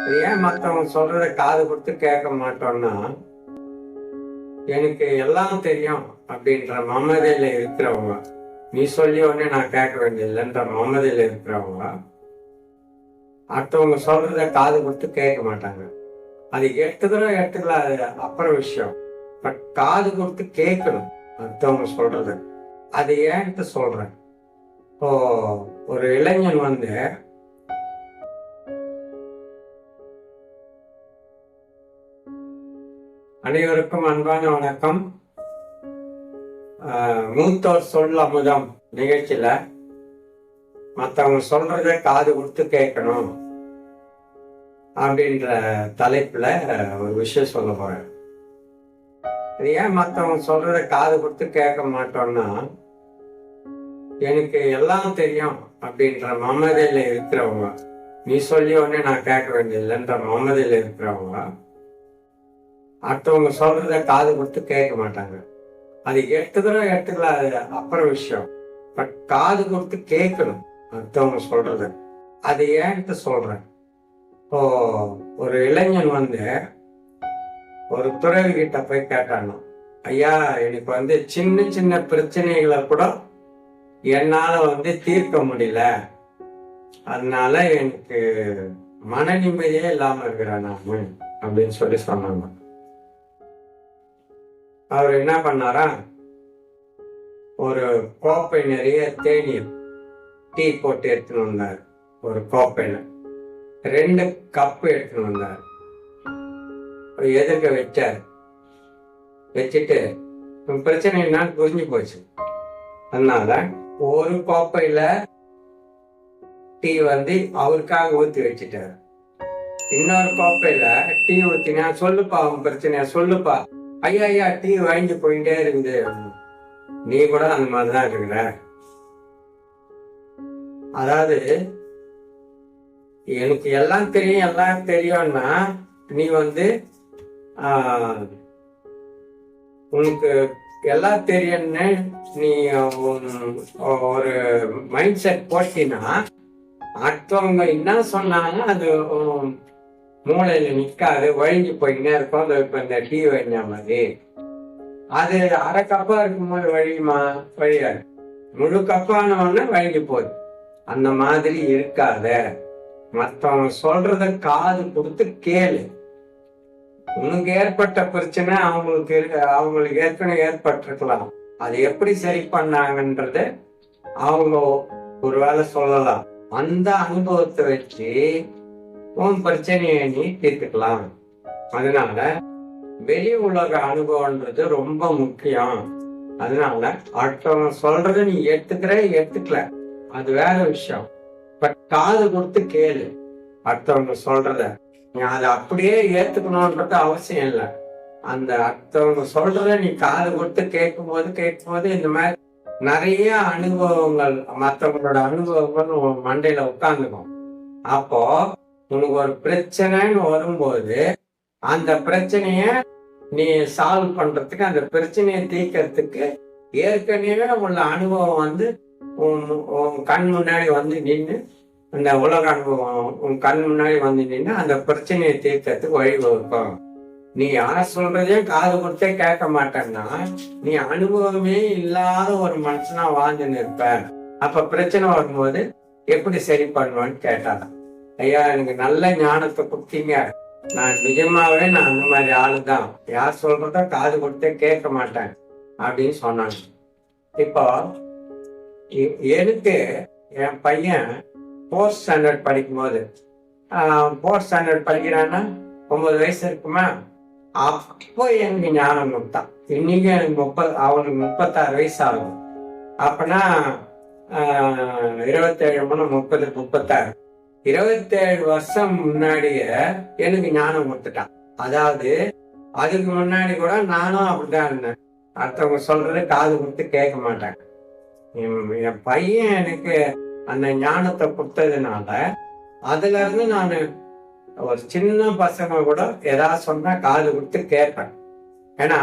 அது ஏன் மற்றவங்க சொல்றத காது கொடுத்து கேட்க மாட்டோம்னா, எனக்கு எல்லாம் தெரியும் அப்படின்ற மமதையில இருக்கிறவங்க, நீ சொல்லி உடனே நான் கேட்க வேண்டியதில்லைன்ற மமதையில இருக்கிறவங்க, அடுத்தவங்க சொல்றத காது கொடுத்து கேட்க மாட்டாங்க. அது எட்டுக்கலாம், அது அப்புறம் விஷயம். பட் காது கொடுத்து கேட்கணும் அடுத்தவங்க சொல்றது. அது ஏன்ட்டு சொல்றேன். இப்போ ஒரு இளைஞன் வந்து அனைவருக்கும் அன்பான வணக்கம். மூத்தோர் சொல் அமுதம் நிகழ்ச்சியில மற்றவங்க சொல்றத காது கொடுத்து கேட்கணும் அப்படின்ற தலைப்புல ஒரு விஷயம் சொல்ல போறேன். அது ஏன் மற்றவங்க சொல்றத காது கொடுத்து கேட்க மாட்டோம்னா, எனக்கு எல்லாம் தெரியும் அப்படின்ற மமதையில இருக்கிறவங்க, நீ சொல்லி உடனே நான் கேட்க வேண்டியதில்லைன்ற மமதையில இருக்கிறவங்க, அடுத்தவங்க சொல்றத காது கொடுத்து கேட்க மாட்டாங்க. அது எட்டுக்கலாம், அது அப்புறம் விஷயம். பட் காது கொடுத்து கேட்கணும் அடுத்தவங்க சொல்றது. அது ஏன்ட்டு சொல்றேன். இப்போ ஒரு இளைஞன் வந்து ஒரு துறவி கிட்ட போய் கேட்டானோ, ஐயா எனக்கு வந்து சின்ன சின்ன பிரச்சனைகளை கூட என்னால வந்து தீர்க்க முடியல, அதனால எனக்கு மன நிம்மதியே இல்லாம இருக்கிறேன் நாம அப்படின்னு சொல்லி சொன்னாங்க. அவர் என்ன பண்ணாரா, ஒரு கோப்பை நிறைய தேநீர் டீ போட்டு எடுத்துன்னு வந்தார். ஒரு கோப்பையில 2 கப்பு எடுத்துன்னு வந்தார். எதிர்க்க வச்சார். வச்சுட்டு பிரச்சனை என்னன்னு புரிஞ்சு போச்சு. அதனால ஒரு கோப்பையில டீ வந்து அவருக்காக ஊத்தி வச்சுட்டாரு. இன்னொரு கோப்பையில டீ ஊத்தினா, சொல்லுப்பா அவன் பிரச்சனையா சொல்லுப்பா. ஐயா ஐயா டீ வாங்கி போயிட்டே இருக்குது, நீ கூட அந்த மாதிரிதான் இருக்கிற. அதாவது எனக்கு எல்லாம் தெரியும்னா, நீ வந்து உனக்கு எல்லாம் தெரியும்னு நீ ஒரு மைண்ட் செட் போட்டினா, அடுத்தவங்க என்ன சொன்னாங்க அது மூளையில நிக்காது, வழிஞ்சு போயின்னே இருக்கும். இப்ப இந்த டீ வழிஞ்ச மாதிரி அது அரை கப்பா இருக்கும்போது வழியாது, முழு கப்பானவொன்னு வழிஞ்சு போகுது. அந்த மாதிரி இருக்காத. மற்றவங்க சொல்றத காது கொடுத்து கேளு. உனக்கு ஏற்பட்ட பிரச்சனை அவங்களுக்கு ஏற்கனவே ஏற்பட்டிருக்கலாம். அது எப்படி சரி பண்ணாங்கன்றது அவங்க ஒருவேளை சொல்லலாம். அந்த அனுபவத்தை வச்சு உன் பிரச்சனையை நீ தீர்த்துக்கலாம். அதனால வெளி உலக அனுபவம்ன்றது ரொம்ப முக்கியம். அதனால அடுத்தவங்க சொல்றத நீ எடுத்துக்கல, அது வேற விஷயம். பட் காது கொடுத்து கேளு அடுத்தவங்க சொல்றத. நீ அதை அப்படியே ஏத்துக்கணும்ன்றது அவசியம் இல்லை. அந்த அடுத்தவங்க சொல்றத நீ காது கொடுத்து கேட்கும்போது இந்த மாதிரி நிறைய அனுபவங்கள், மற்றவங்களோட அனுபவங்கள் உன் மண்டையில உட்கார்ந்துக்கும். அப்போ உனக்கு ஒரு பிரச்சனைன்னு வரும்போது அந்த பிரச்சனைய நீ சால்வ் பண்றதுக்கு, அந்த பிரச்சனையை தீர்க்கறதுக்கு ஏற்கனவே உள்ள அனுபவம் வந்து உன் கண் முன்னாடி வந்து நின்று, அந்த உலக அனுபவம் உன் கண் முன்னாடி வந்து நின்று அந்த பிரச்சனையை தீர்க்கறதுக்கு வழிவகுக்கும். நீ யார் சொல்றதையும் காது கொடுத்தே கேட்க மாட்டேன்னா, நீ அனுபவமே இல்லாத ஒரு மனுஷனா வாழ்ந்துன்னு இருப்ப. அப்ப பிரச்சனை வரும்போது எப்படி சரி பண்ணுவான்னு கேட்டாங்க. ஐயா எனக்கு நல்ல ஞானத்தை கொடுத்தீங்க, நான் நிஜமாவே நான் அந்த மாதிரி ஆளுதான், யார் சொல்றதோ காது கொடுத்தே கேட்க மாட்டேன் அப்படின்னு சொன்னாங்க. இப்போ எனக்கு என் பையன் 4th ஸ்டாண்டர்ட் படிக்கும்போது, 4th ஸ்டாண்டர்ட் படிக்கிறான்னா 9 வயசு இருக்குமா, அப்போ எனக்கு ஞானம் கொடுத்தான். இன்னைக்கு எனக்கு அவனுக்கு 36 வயசு ஆகும். அப்பனா 27 30 36 27 வருஷம் முன்னாடியே எனக்கு ஞானம் கொடுத்துட்டான். அதாவது அதுக்கு முன்னாடி கூட நானும் அப்படிதான் இருந்தேன். அடுத்தவங்க சொல்றது காது கொடுத்து கேட்க மாட்டேன். என் பையன் எனக்கு அந்த ஞானத்தை கொடுத்ததுனால அதுல இருந்து நான் ஒரு சின்ன பசங்க கூட ஏதாவது சொன்னா காது கொடுத்து கேட்பேன். ஏன்னா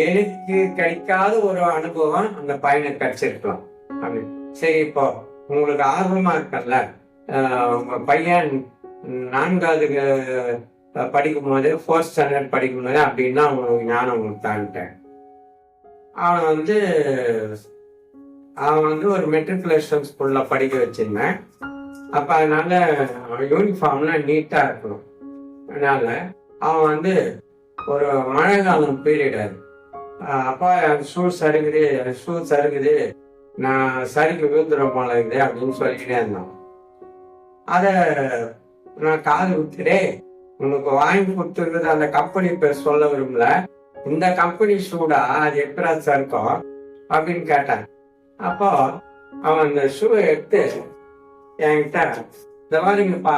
எனக்கு கிடைக்காத ஒரு அனுபவம் அந்த பையனுக்கு கிடைச்சிருக்கலாம் அப்படின்னு. சரி, இப்போ உங்களுக்கு ஆர்வமா இருக்கல, உங்க பையன் 4வது படிக்கும் போது 4th ஸ்டாண்டர்ட் படிக்கும் போது அப்படின்னா அவனுக்கு ஞானம் கொடுத்தான்ட்டேன். அவன் வந்து ஒரு மெட்ரிகுலேஷன் ஸ்கூல்ல படிக்க வச்சிருந்தேன். அப்ப அதனால யூனிஃபார்ம்லாம் நீட்டா இருக்கணும். அதனால அவன் வந்து ஒரு மழை காலம் பீரியட் அது. அப்பா ஷூ சருகுது நான் சறுக்கு விழுந்துடும் போல இருக்குது அப்படின்னு சொல்லிக்கிட்டே இருந்தான். அத நான் காது குத்துட்டே உனக்கு வாங்கி கொடுத்துருக்குது அந்த கம்பெனி பேர் சொல்ல விரும்பல, இந்த கம்பெனி ஷூடா அது எப்படா சறுக்கும் அப்படின்னு கேட்டான். அப்போ அவன் அந்த ஷூவை எடுத்து என்கிட்ட இந்த மாதிரிங்கப்பா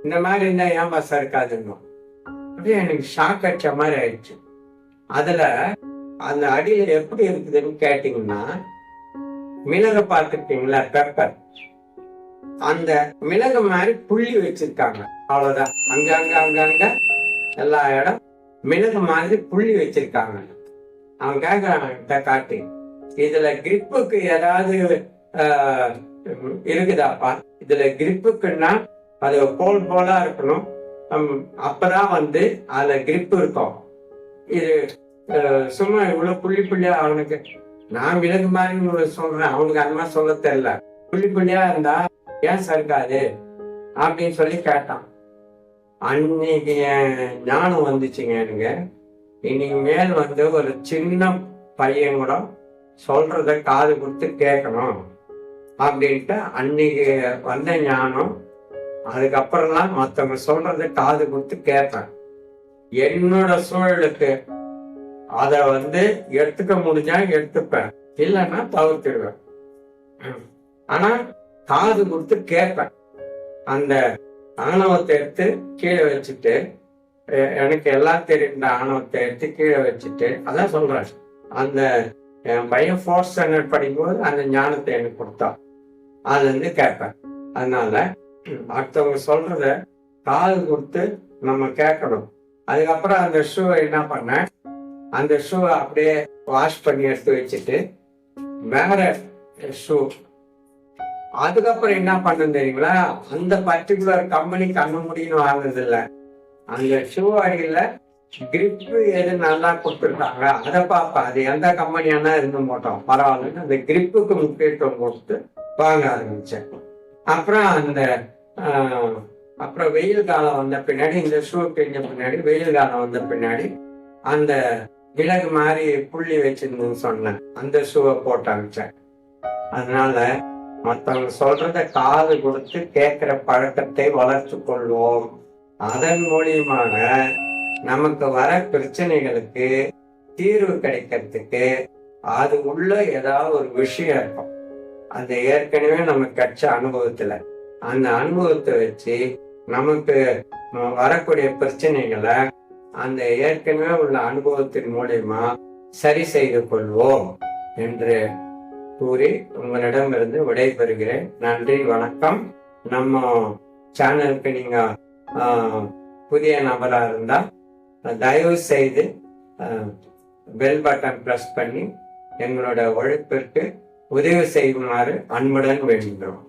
இந்த மாதிரி இருந்தா ஏன்பா சறுக்காதுன்னு அப்படியே எனக்கு ஷாக் அடிச்ச மாதிரி ஆயிடுச்சு. அதுல அந்த அடியில எப்படி இருக்குதுன்னு கேட்டீங்கன்னா, மிளகு பார்த்துட்டீங்களா, பெப்பர், அந்த மிளகு மாதிரி புள்ளி வச்சிருக்காங்க. அவ்வளவுதான். அங்க எல்லா இடம் மிளகு மாதிரி புள்ளி வச்சிருக்காங்க. அவன் கேட்கறான் காட்டி, இதுல கிரிப்புக்கு ஏதாவது இருக்குதாப்பா? இதுல கிரிப்புக்குன்னா அது போலா இருக்கணும், அப்பதான் வந்து அதுல கிரிப் இருக்கும். இது சும்மா இவ்வளவு புள்ளியா அவனுக்கு நான் விலகு மாதிரி சொல்றேன், அவனுக்கு அந்த மாதிரி சொல்ல தெரியல. புள்ளியா இருந்தா ஏன் சறுக்காது அப்படின்னு சொல்லி கேட்டான். அன்னைக்கு என் ஞானம் வந்துச்சுங்க எனக்கு. இன்னைக்கு மேல் வந்து ஒரு சின்ன பையன் கூட சொல்றத காது கொடுத்து கேட்கணும் அப்படின்ட்டு அன்னைக்கு வந்த ஞானம். அதுக்கப்புறம்லாம் மற்றவங்க சொல்றத காது கொடுத்து கேட்பேன். என்னோட சூழலுக்கு அத வந்து எடுத்துக்க முடிஞ்சா எடுத்துப்பேன், இல்லைன்னா தவிர்த்துடுவேன். ஆனா காது கொடுத்து கேட்பேன். அந்த ஆணவத்தை எடுத்து கீழே வச்சுட்டு, எனக்கு எல்லாம் தெரிந்த ஆணவத்தை எடுத்து கீழே வச்சுட்டு, அதான் சொல்றேன். அந்த என் பையன் 4th ஸ்டாண்டர்ட் படிக்கும்போது அந்த ஞானத்தை எனக்கு கொடுத்தான். அது வந்து கேட்பேன். அதனால அடுத்தவங்க சொல்றத காது கொடுத்து நம்ம கேட்கணும். அதுக்கப்புறம் அந்த ஷூவை என்ன பண்ணேன், அந்த ஷூவை அப்படியே வாஷ் பண்ணி எடுத்து வச்சுட்டு வேற ஷூ. அதுக்கப்புறம் என்ன பண்ணு தெரியுங்களா, அந்த பர்டிகுலர் கம்பெனி கண்ணு முடியும் வாங்குறது இல்லை, அந்த ஷூ அடியில கிரிப் எது நல்லா கொடுத்துருக்காங்க அதை பார்ப்பேன். அது எந்த கம்பெனியானா இருந்து போட்டோம் பரவாயில்லன்னு அந்த கிரிப்புக்கு முக்கியத்துவம் கொடுத்து வாங்க ஆரம்பிச்சேன். அப்புறம் வெயில் காலம் வந்த பின்னாடி, இந்த ஷூ கிழிஞ்ச பின்னாடி வெயில் காலம் வந்த பின்னாடி அந்த மிளகு மாதிரி புள்ளி வச்சிருந்தேன்னு சொன்னேன், அந்த ஷூவை போட்டு அனுப்பிச்சேன். அதனால மற்றவங்க சொல்றத காது கொடுத்து கேட்கிற பழக்கத்தை வளர்த்து கொள்வோம். அதன் மூலியமாக நமக்கு வர பிரச்சனைகளுக்கு தீர்வு கிடைக்கிறதுக்கு அது உள்ள ஏதாவது ஒரு விஷயம் இருக்கும். அந்த ஏற்கனவே நமக்கு கிடைச்ச அனுபவத்துல அந்த அனுபவத்தை வச்சு நமக்கு வரக்கூடிய பிரச்சனைகளை அந்த ஏற்கனவே உள்ள அனுபவத்தின் மூலியமா சரி செய்து கொள்வோம் என்று கூறி உங்களிடமிருந்து விடைபெறுகிறேன். நன்றி, வணக்கம். நம்ம சேனலுக்கு நீங்க புதிய நபரா இருந்தா தயவு செய்து பெல் பட்டன் பிரஸ் பண்ணி எங்களோட உழைப்பிற்கு உதவி செய்யுமாறு அன்புடன் வேண்டுகிறோம்.